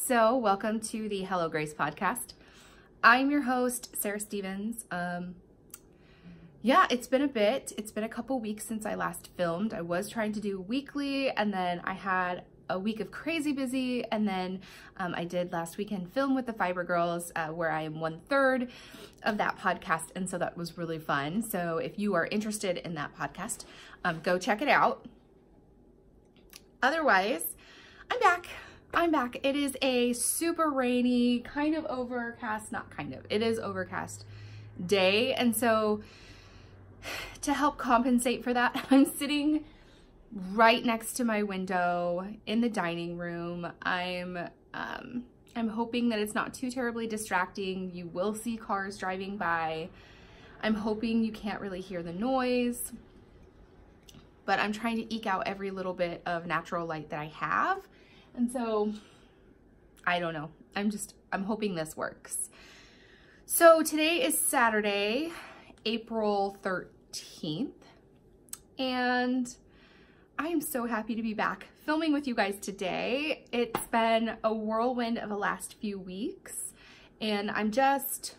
So welcome to the Hello Grace podcast. I'm your host, Sarah Stevens. Yeah, it's been a bit. It's been a couple weeks since I last filmed. I was trying to do weekly, and then I had a week of crazy busy, and then I did last weekend film with the Fiber Girls, where I am 1/3 of that podcast, and so that was really fun. So if you are interested in that podcast, go check it out. Otherwise, I'm back. It is a super rainy, kind of overcast, not kind of, it is overcast day. And so to help compensate for that, I'm sitting right next to my window in the dining room. I'm hoping that it's not too terribly distracting. You will see cars driving by. I'm hoping you can't really hear the noise, but I'm trying to eke out every little bit of natural light that I have. And so, I don't know. I'm hoping this works. So today is Saturday, April 13th, and I am so happy to be back filming with you guys today. It's been a whirlwind of the last few weeks, and I'm just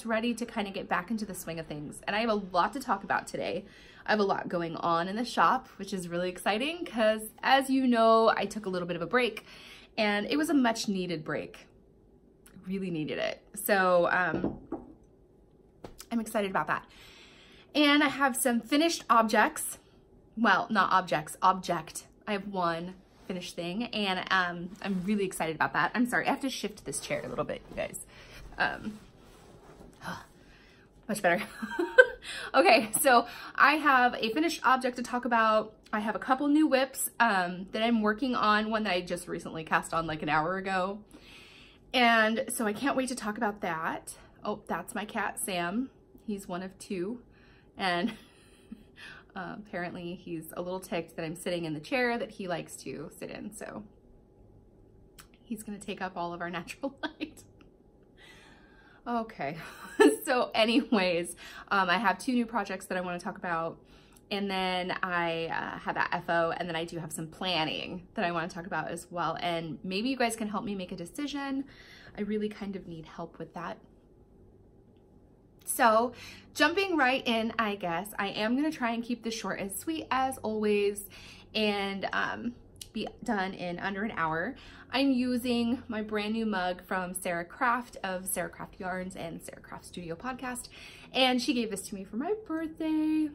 ready to kind of get back into the swing of things. And I have a lot to talk about today. I have a lot going on in the shop, which is really exciting because, as you know, I took a little bit of a break, and it was a much needed break. I really needed it. So I'm excited about that. And I have some finished objects. Well, not objects, object. I have one finished thing, and I'm really excited about that. I'm sorry, I have to shift this chair a little bit, you guys. Much better. Okay, so I have a finished object to talk about. I have a couple new whips that I'm working on, one that I just recently cast on like an hour ago. And so I can't wait to talk about that. Oh, that's my cat, Sam. He's one of two. And apparently he's a little ticked that I'm sitting in the chair that he likes to sit in. So he's gonna take up all of our natural light. Okay, so anyways, I have two new projects that I want to talk about, and then I have that FO, and then I do have some planning that I want to talk about as well, and maybe you guys can help me make a decision. I really kind of need help with that. So jumping right in, I guess, I am going to try and keep this short and sweet as always, and be done in under an hour. I'm using my brand new mug from Sarah Craft of Sarah Craft Yarns and Sarah Craft Studio Podcast, and she gave this to me for my birthday.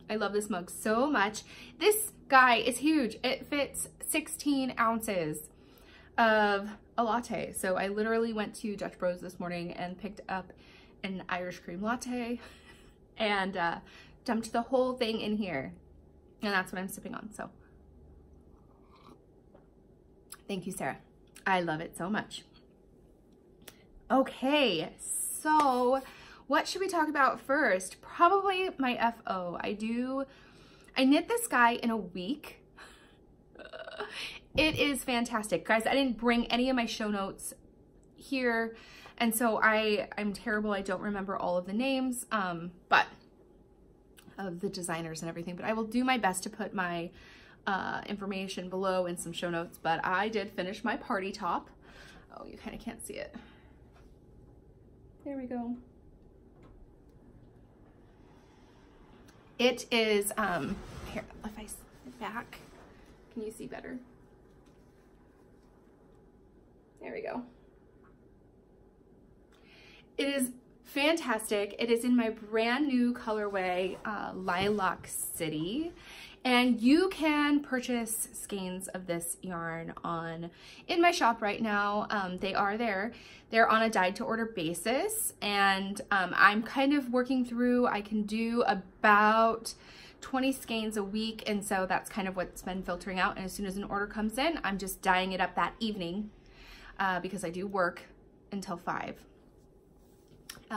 I love this mug so much. This guy is huge. It fits 16 ounces of a latte. So I literally went to Dutch Bros this morning and picked up an Irish cream latte and dumped the whole thing in here, and that's what I'm sipping on. So thank you, Sarah. I love it so much. Okay, so what should we talk about first? Probably my FO. I knit this guy in a week. It is fantastic. Guys, I didn't bring any of my show notes here, and so I'm terrible. I don't remember all of the names, but of the designers and everything, but I will do my best to put my information below in some show notes. But I did finish my party top. Oh, you kind of can't see it. There we go. It is, here, if I sit back, can you see better? There we go. It is fantastic. It is in my brand new colorway, Lilac City. And you can purchase skeins of this yarn in my shop right now. They are there. They're on a dyed to order basis, and I'm kind of working through, I can do about 20 skeins a week, and so that's kind of what's been filtering out. And as soon as an order comes in, I'm just dyeing it up that evening because I do work until 5.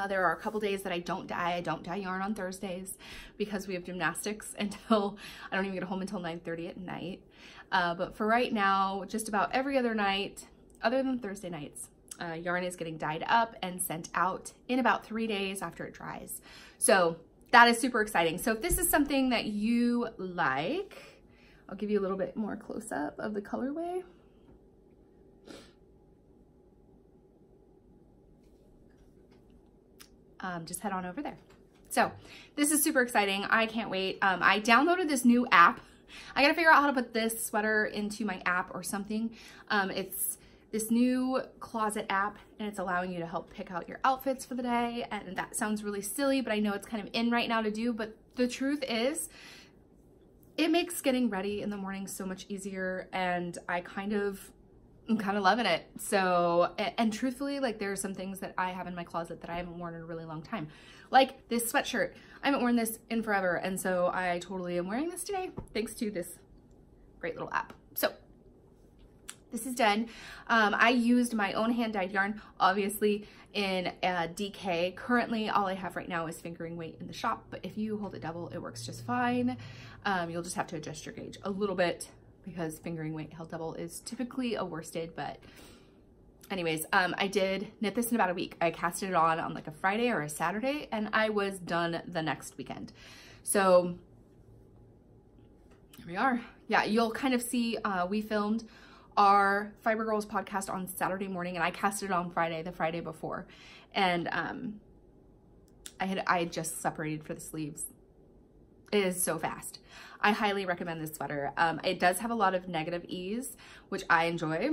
There are a couple days that I don't dye yarn on Thursdays because we have gymnastics until, I don't even get home until 9:30 at night. But for right now, just about every other night, other than Thursday nights, yarn is getting dyed up and sent out in about 3 days after it dries. So that is super exciting. So if this is something that you like, I'll give you a little bit more close up of the colorway. just head on over there. So this is super exciting. I can't wait. I downloaded this new app. I gotta figure out how to put this sweater into my app or something. It's this new closet app, and it's allowing you to help pick out your outfits for the day. And that sounds really silly, but I know it's kind of in right now to do. But the truth is, it makes getting ready in the morning so much easier, and I'm kind of loving it. So, and truthfully, like, there are some things that I have in my closet that I haven't worn in a really long time. Like this sweatshirt. I haven't worn this in forever, and so I totally am wearing this today thanks to this great little app. So this is done. I used my own hand-dyed yarn, obviously, in DK. Currently, all I have right now is fingering weight in the shop, but if you hold it double, it works just fine. You'll just have to adjust your gauge a little bit because fingering weight held double is typically a worsted, but anyways, I did knit this in about a week. I casted it on like a Friday or a Saturday, and I was done the next weekend. So here we are. Yeah, you'll kind of see, we filmed our Fiber Girls podcast on Saturday morning, and I casted it on Friday, the Friday before. And I had just separated for the sleeves. It is so fast. I highly recommend this sweater. It does have a lot of negative ease, which I enjoy.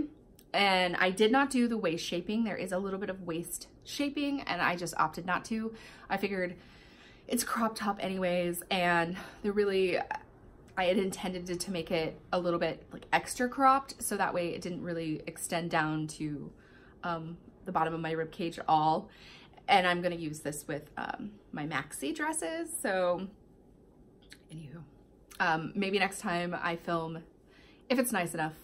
And I did not do the waist shaping. There is a little bit of waist shaping, and I just opted not to. I figured it's crop top anyways, and I had intended to make it a little bit like extra cropped, so that way it didn't really extend down to the bottom of my rib cage at all. And I'm gonna use this with my maxi dresses. So anywho, maybe next time I film, if it's nice enough,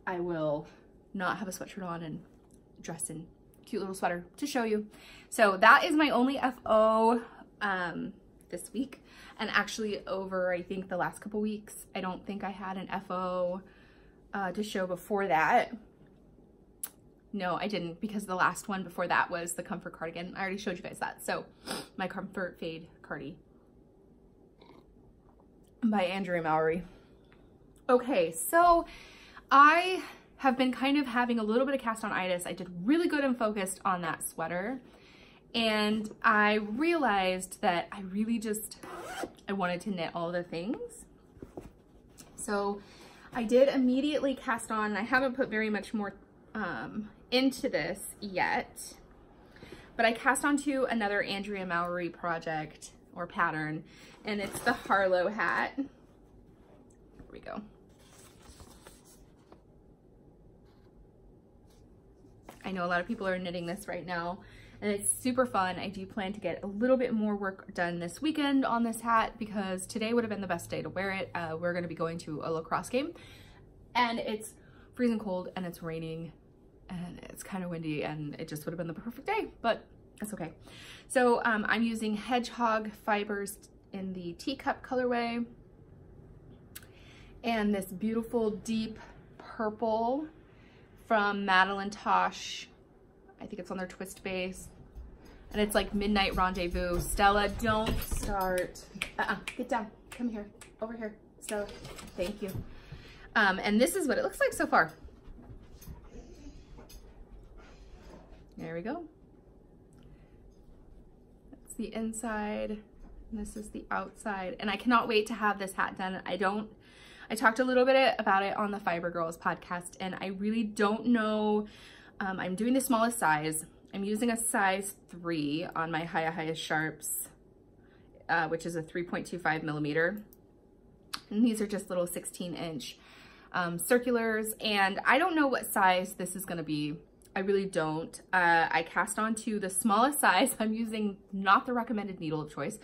I will not have a sweatshirt on and dress in cute little sweater to show you. So that is my only FO this week. And actually over, I think, the last couple weeks, I don't think I had an FO to show before that. No, I didn't, because the last one before that was the Comfort cardigan. I already showed you guys that. So my Comfort Fade Cardi by Andrea Mowry. Okay, so I have been kind of having a little bit of cast on itis. I did really good and focused on that sweater. And I realized that I wanted to knit all the things. So I did immediately cast on, and I haven't put very much more into this yet, but I cast onto another Andrea Mowry project or pattern, and it's the Harlow hat. There we go. I know a lot of people are knitting this right now, and it's super fun. I do plan to get a little bit more work done this weekend on this hat because today would have been the best day to wear it. We're going to be going to a lacrosse game, and it's freezing cold, and it's raining, and it's kind of windy, and it just would have been the perfect day, but that's okay. So I'm using hedgehog fibers in the teacup colorway, and this beautiful deep purple from Madeline Tosh. I think it's on their twist base, and it's like Midnight Rendezvous. Stella, don't start. Get down. Come here. Over here, Stella. Thank you. And this is what it looks like so far. There we go. That's the inside, and this is the outside. And I cannot wait to have this hat done. I talked a little bit about it on the Fiber Girls podcast, and I really don't know. I'm doing the smallest size. I'm using a size 3 on my Hiya Sharps, which is a 3.25 millimeter. And these are just little 16-inch circulars, and I don't know what size this is gonna be. I really don't. I cast onto the smallest size. I'm using not the recommended needle of choice,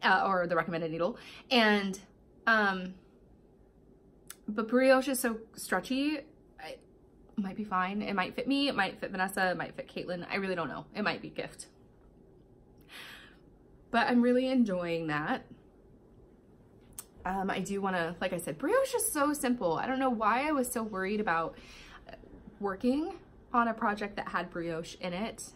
or the recommended needle. And, but brioche is so stretchy, it might be fine. It might fit me, it might fit Vanessa, it might fit Caitlin. I really don't know. It might be a gift. But I'm really enjoying that. I do wanna, like I said, brioche is so simple. I don't know why I was so worried about working on a project that had brioche in it.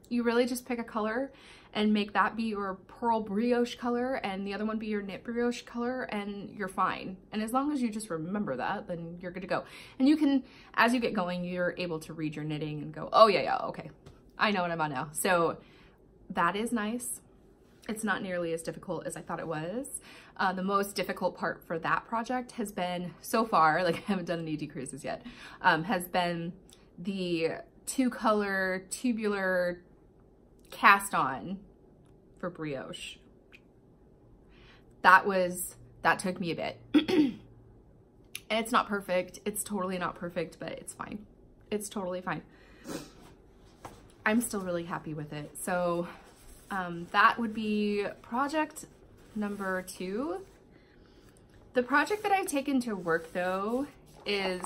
You really just pick a color and make that be your pearl brioche color and the other one be your knit brioche color, and you're fine. And as long as you just remember that, then you're good to go. And you can, as you get going, you're able to read your knitting and go, oh yeah, okay, I know what I'm on now. So that is nice. It's not nearly as difficult as I thought it was. The most difficult part for that project has been, so far, like I haven't done any decreases yet, has been the 2-color tubular cast on for brioche. That took me a bit. And it's not perfect. It's totally not perfect, but it's fine. It's totally fine. I'm still really happy with it. So that would be project number 2. The project that I've taken to work though is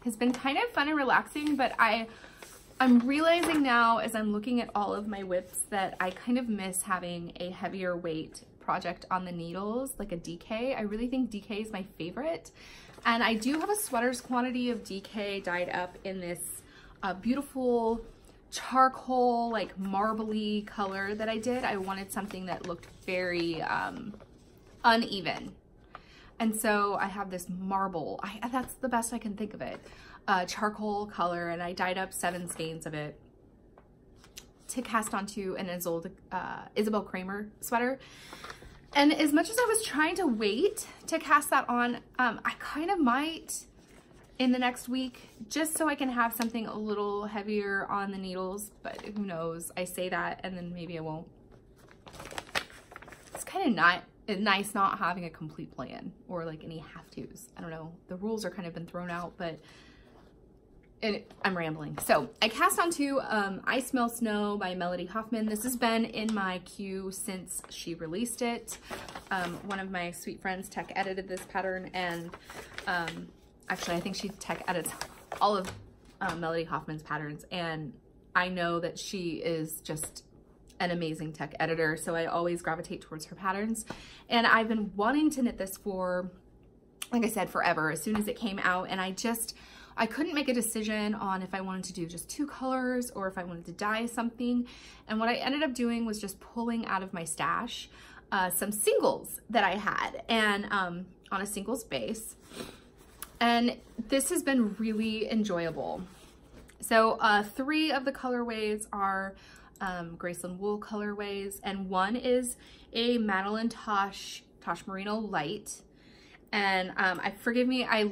has been kind of fun and relaxing, but I'm realizing now as I'm looking at all of my whips that I kind of miss having a heavier weight project on the needles, like a DK. I really think DK is my favorite. And I do have a sweater's quantity of DK dyed up in this beautiful charcoal, like marbly color that I did. I wanted something that looked very uneven. And so I have this marble, that's the best I can think of it, charcoal color, and I dyed up 7 skeins of it to cast onto an Isabel Kramer sweater. And as much as I was trying to wait to cast that on, I kind of might in the next week, just so I can have something a little heavier on the needles, but who knows? I say that and then maybe I won't. It's kind of nice not having a complete plan or like any have-tos. I don't know. The rules are kind of been thrown out, but I'm rambling. So I cast onto I Smell Snow by Melody Hoffman. This has been in my queue since she released it. One of my sweet friends tech edited this pattern, and actually I think she tech edits all of Melody Hoffman's patterns, and I know that she is just an amazing tech editor, so I always gravitate towards her patterns. And I've been wanting to knit this for, like I said, forever, as soon as it came out, and I couldn't make a decision on if I wanted to do just 2 colors or if I wanted to dye something. And what I ended up doing was just pulling out of my stash some singles that I had, and on a singles base. And this has been really enjoyable. So 3 of the colorways are Graceland Wool colorways, and one is a Madeline Tosh Merino Light. And forgive me, I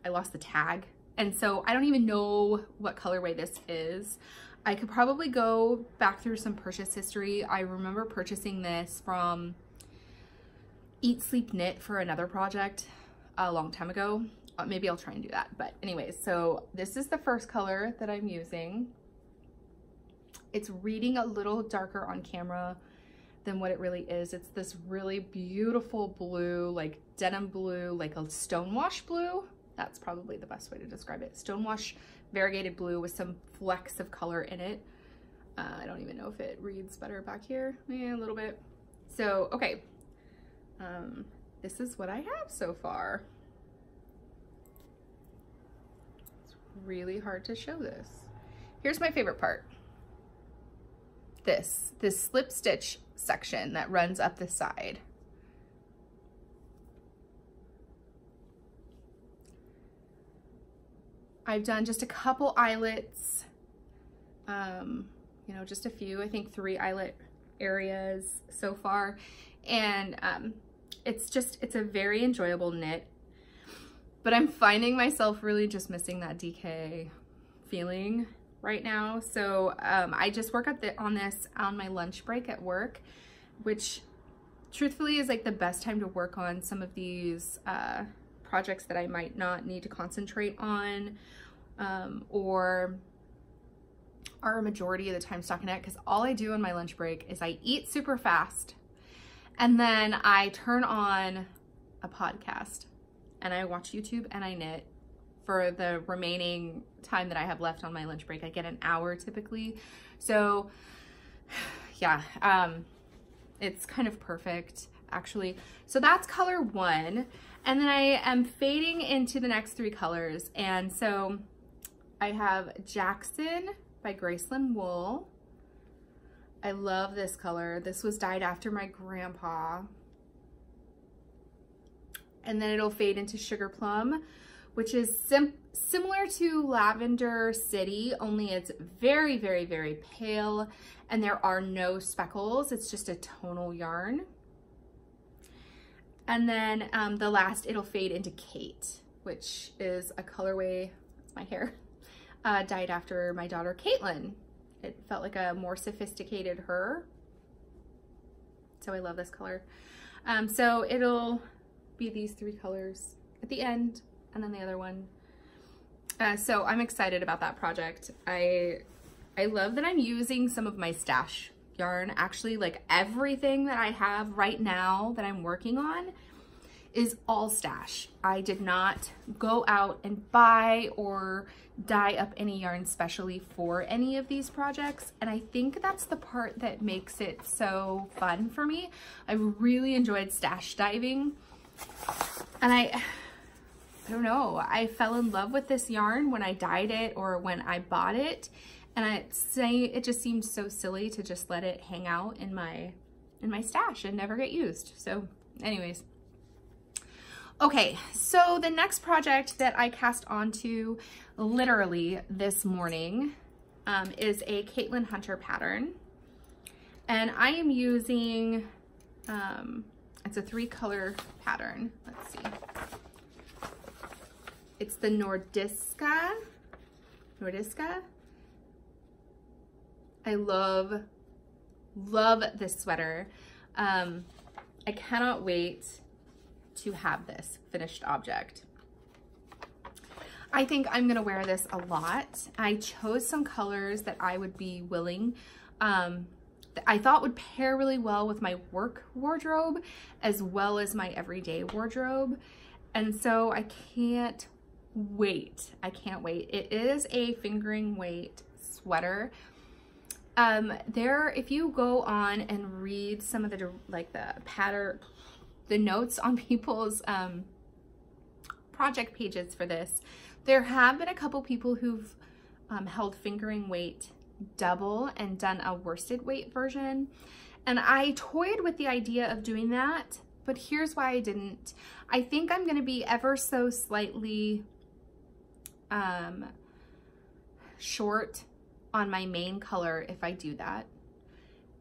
lost the tag, and so I don't even know what colorway this is. I could probably go back through some purchase history. I remember purchasing this from Eat Sleep Knit for another project a long time ago. Maybe I'll try and do that. But anyways, so this is the first color that I'm using. It's reading a little darker on camera than what it really is. It's this really beautiful blue, like denim blue, like a stonewash blue. That's probably the best way to describe it. Stonewash variegated blue with some flecks of color in it. I don't even know if it reads better back here. Yeah, a little bit. So, okay. This is what I have so far. It's really hard to show this. Here's my favorite part. This slip stitch section that runs up the side. I've done just a couple eyelets, you know, just a few, I think 3 eyelet areas so far. And it's a very enjoyable knit, but I'm finding myself really just missing that DK feeling right now. So I just work on this on my lunch break at work, which truthfully is like the best time to work on some of these projects that I might not need to concentrate on or are a majority of the time stockinette, because all I do on my lunch break is I eat super fast and then I turn on a podcast and I watch YouTube and I knit for the remaining time that I have left on my lunch break. I get an hour typically. So yeah, it's kind of perfect actually. So that's color 1. And then I am fading into the next 3 colors. And so I have Jackson by Graceland Wool. I love this color. This was dyed after my grandpa. And then it'll fade into Sugar Plum, which is similar to Lavender City, only it's very, very, very pale and there are no speckles. It's just a tonal yarn. And then the last, it'll fade into Kate, which is a colorway, that's my hair, dyed after my daughter Caitlin. It felt like a more sophisticated her. So I love this color. So it'll be these 3 colors at the end and then the other one. So I'm excited about that project. I love that I'm using some of my stash yarn. Actually, like everything that I have right now that I'm working on is all stash. I did not go out and buy or dye up any yarn specially for any of these projects. And I think that's the part that makes it so fun for me. I really enjoyed stash diving. And I don't know, I fell in love with this yarn when I dyed it or when I bought it. And it just seemed so silly to just let it hang out in my stash and never get used. So anyways. Okay, so the next project that I cast onto literally this morning is a Caitlin Hunter pattern. And I am using, it's a 3-color pattern. Let's see. It's the Nordiska. I love this sweater. I cannot wait to have this finished object. I think I'm gonna wear this a lot. I chose some colors that I would be willing, that I thought would pair really well with my work wardrobe as well as my everyday wardrobe. And so I can't wait. It is a fingering weight sweater. If you go on and read some of the pattern, the notes on people's project pages for this, there have been a couple people who've held fingering weight double and done a worsted weight version. And I toyed with the idea of doing that, but here's why I didn't. I think I'm gonna be ever so slightly short on my main color if I do that.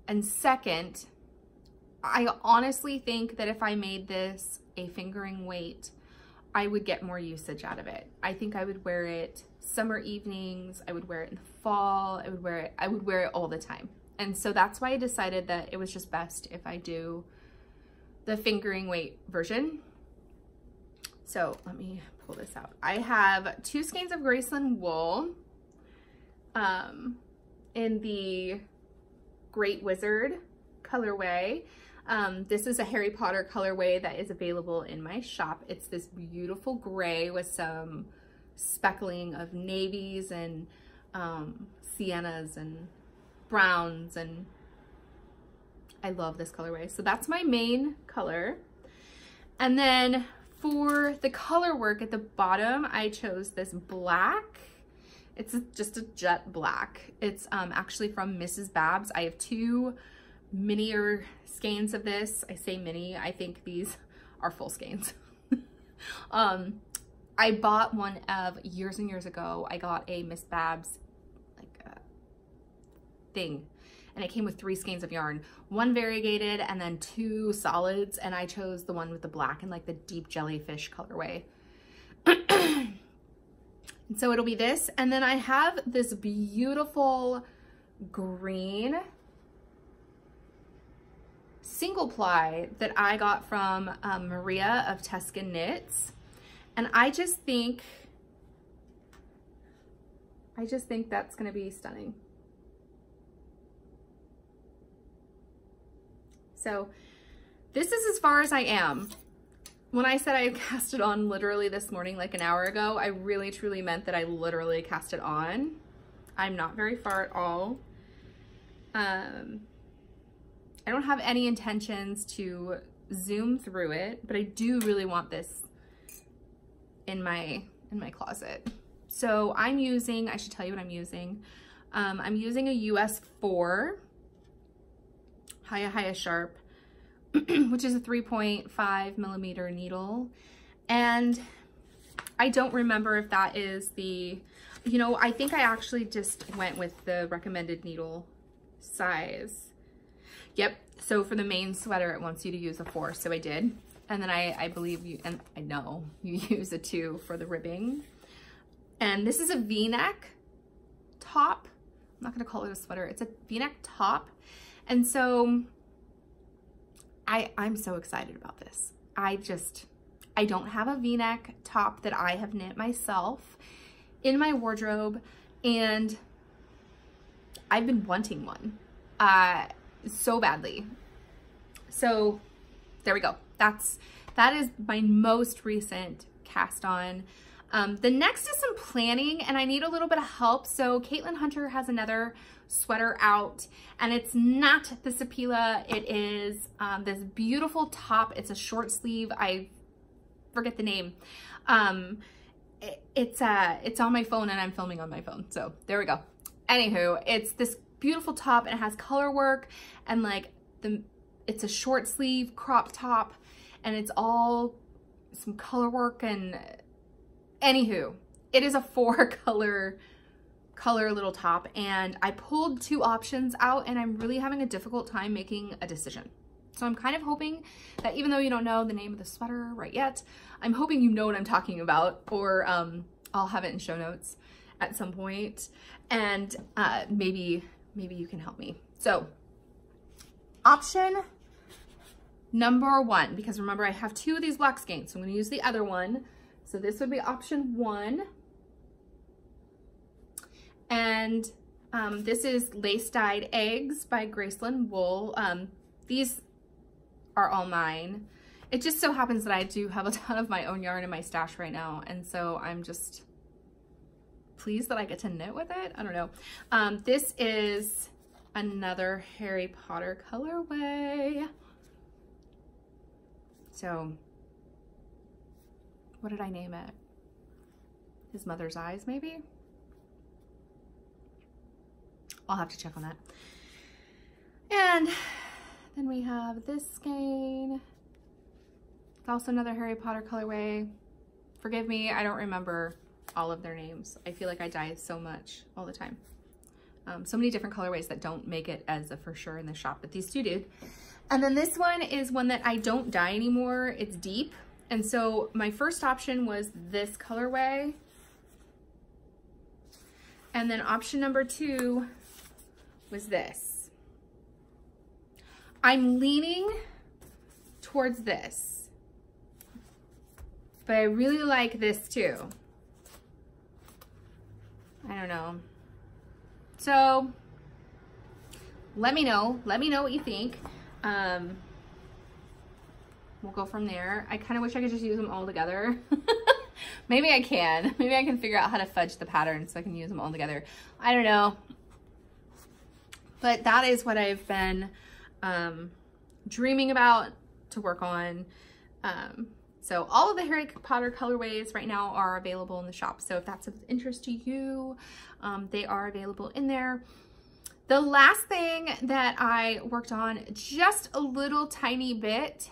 And second, I honestly think that if I made this a fingering weight, I would get more usage out of it. I think I would wear it summer evenings, I would wear it in the fall, I would wear it all the time. And so that's why I decided that it was just best if I do the fingering weight version. So let me pull this out. I have 2 skeins of Graceland wool in the Great Wizard colorway. This is a Harry Potter colorway that is available in my shop. It's this beautiful gray with some speckling of navies and siennas and browns, and I love this colorway. So that's my main color. And then for the color work at the bottom, I chose this black. It's just a jet black. It's actually from Mrs. Babs. I have 2 minier skeins of this. I say mini, I think these are full skeins. I bought one of years and years ago. I got a Miss Babs thing, and it came with 3 skeins of yarn, 1 variegated and then 2 solids, and I chose the one with the black and like the deep jellyfish colorway. And so it'll be this, and then I have this beautiful green single ply that I got from Maria of Tuscan Knits, and I just think that's gonna be stunning. So this is as far as I am. When I said I cast it on literally this morning, like an hour ago, I really truly meant that I literally cast it on. I'm not very far at all. I don't have any intentions to zoom through it, but I do really want this in my closet. So I'm using, I should tell you what I'm using. I'm using a US 4 Haya Sharp, which is a 3.5 millimeter needle. And I don't remember if that is the, you know, I think I actually just went with the recommended needle size. Yep. So for the main sweater, it wants you to use a 4. So I did. And then I believe you, and I know you use a 2 for the ribbing. And this is a V-neck top. I'm not going to call it a sweater. It's a V-neck top. And so I'm so excited about this. I don't have a V-neck top that I have knit myself in my wardrobe, and I've been wanting one so badly. So there we go. That is my most recent cast on. The next is some planning, and I need a little bit of help. So Caitlin Hunter has another sweater out, and it's not the Sapila. It is this beautiful top. It's a short sleeve. I forget the name. It's on my phone, and I'm filming on my phone. So there we go. Anywho, it's this beautiful top, and it has color work, and like it's a short sleeve crop top, and it's all some color work. And anywho, it is a 4 color little top, and I pulled 2 options out, and I'm really having a difficult time making a decision. So I'm kind of hoping that even though you don't know the name of the sweater right yet, I'm hoping you know what I'm talking about, or I'll have it in show notes at some point, and maybe you can help me. So option number 1, because remember I have 2 of these black skeins, so I'm going to use the other one. So this would be option 1. And this is Lace Dyed Eggs by Graceland Wool. These are all mine. It just so happens that I do have a ton of my own yarn in my stash right now, and so I'm just pleased that I get to knit with it. I don't know. This is another Harry Potter colorway. So what did I name it? His Mother's Eyes, maybe? I'll have to check on that. And then we have this skein. It's also another Harry Potter colorway. Forgive me, I don't remember all of their names. I feel like I dye so much all the time. So many different colorways that don't make it as a for sure in the shop, but these 2 did. And then this one is one that I don't dye anymore. It's deep. And so my first option was this colorway. And then option number 2 was this. I'm leaning towards this, but I really like this too. I don't know. So let me know what you think. We'll go from there. I kind of wish I could just use them all together. Maybe I can. Maybe I can figure out how to fudge the pattern so I can use them all together. I don't know. But that is what I've been dreaming about to work on. So all of the Harry Potter colorways right now are available in the shop. So if that's of interest to you, they are available in there. The last thing that I worked on just a little tiny bit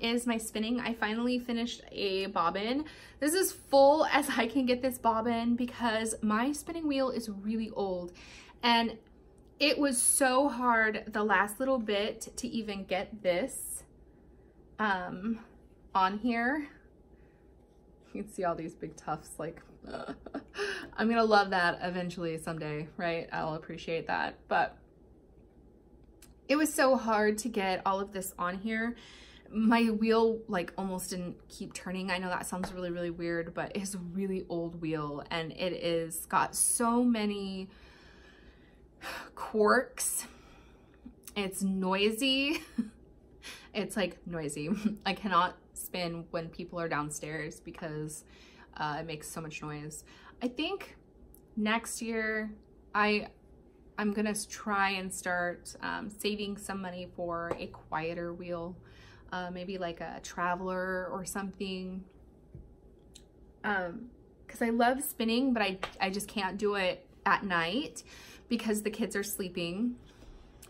is my spinning. I finally finished a bobbin. This is full as I can get this bobbin because my spinning wheel is really old, and it was so hard the last little bit to even get this on here. You can see all these big tufts, like I'm gonna love that eventually someday, right? I'll appreciate that, but it was so hard to get all of this on here. My wheel like almost didn't keep turning. I know that sounds really, really weird, but it's a really old wheel, and it is got so many quirks. It's noisy. It's like noisy. I cannot spin when people are downstairs because it makes so much noise. I think next year I'm gonna try and start saving some money for a quieter wheel, maybe like a Traveler or something, because I love spinning, but I just can't do it at night because the kids are sleeping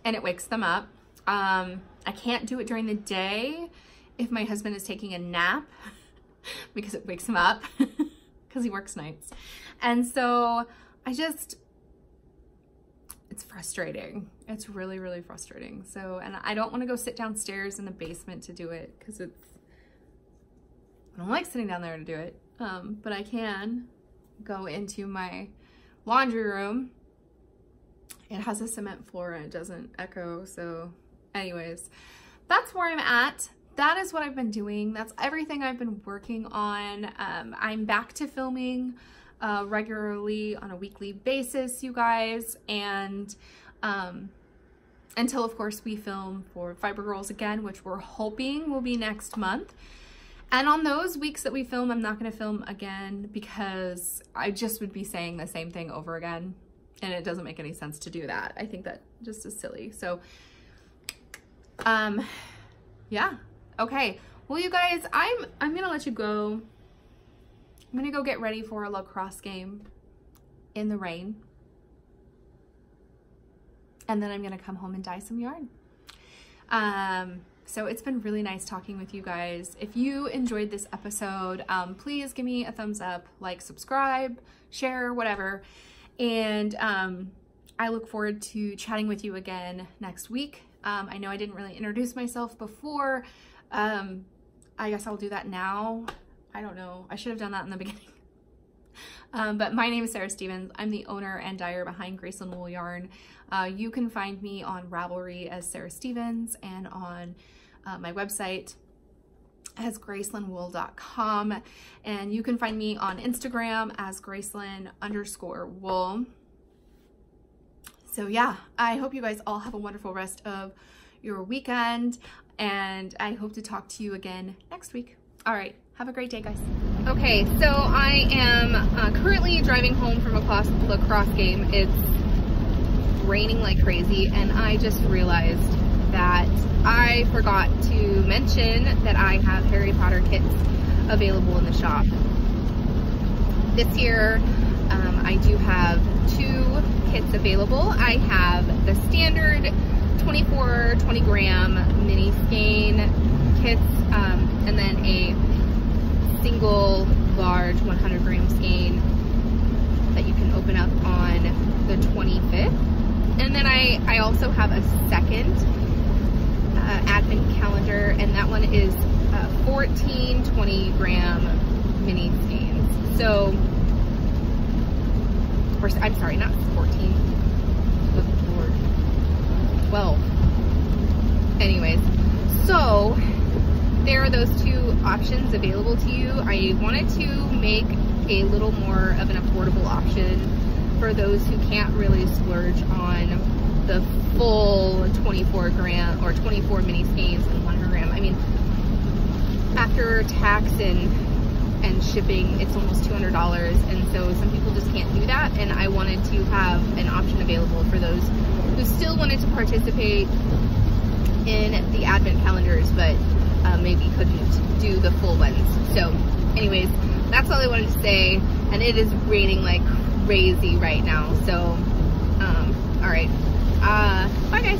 and it wakes them up. I can't do it during the day if my husband is taking a nap because it wakes him up. because he works nights. And so it's frustrating. It's really, really frustrating. So, and I don't want to go sit downstairs in the basement to do it because I don't like sitting down there to do it. But I can go into my laundry room. It has a cement floor and it doesn't echo. So anyways, that's where I'm at. That is what I've been doing. That's everything I've been working on. I'm back to filming regularly on a weekly basis, you guys, and until of course we film for Fiber Girls again, which we're hoping will be next month. And on those weeks that we film, I'm not going to film again because I just would be saying the same thing over again, and it doesn't make any sense to do that. I think that just is silly. So yeah, okay, well you guys, I'm gonna let you go. I'm gonna go get ready for a lacrosse game in the rain. And then I'm gonna come home and dye some yarn. So it's been really nice talking with you guys. If you enjoyed this episode, please give me a thumbs up, like, subscribe, share, whatever. And I look forward to chatting with you again next week. I know I didn't really introduce myself before. I guess I'll do that now. I don't know. I should have done that in the beginning. But my name is Sarah Stevens. I'm the owner and dyer behind Graceland Wool Yarn. You can find me on Ravelry as Sarah Stevens and on my website as gracelandwool.com. And you can find me on Instagram as Graceland_wool. So yeah, I hope you guys all have a wonderful rest of your weekend, and I hope to talk to you again next week. All right, have a great day, guys. Okay, so I am currently driving home from a lacrosse game. It's raining like crazy, and I just realized that I forgot to mention that I have Harry Potter kits available in the shop. This year, I do have 2 kits available. I have the standard 24 20 gram mini skein kits, and then a single large 100 gram skein that you can open up on the 25th. And then I also have a second advent calendar, and that one is 14 20 gram mini skeins. So, or I'm sorry, not 14. Good Lord. 12. Anyways, so there are those 2 options available to you. I wanted to make a little more of an affordable option for those who can't really splurge on the full 24 gram or 24 mini skeins and 100 gram. I mean, after tax and shipping, it's almost $200, and so some people just can't do that, and I wanted to have an option available for those who still wanted to participate in the advent calendars, but maybe couldn't do the full ones. So anyways, that's all I wanted to say, and it is raining like crazy right now, so all right, bye guys.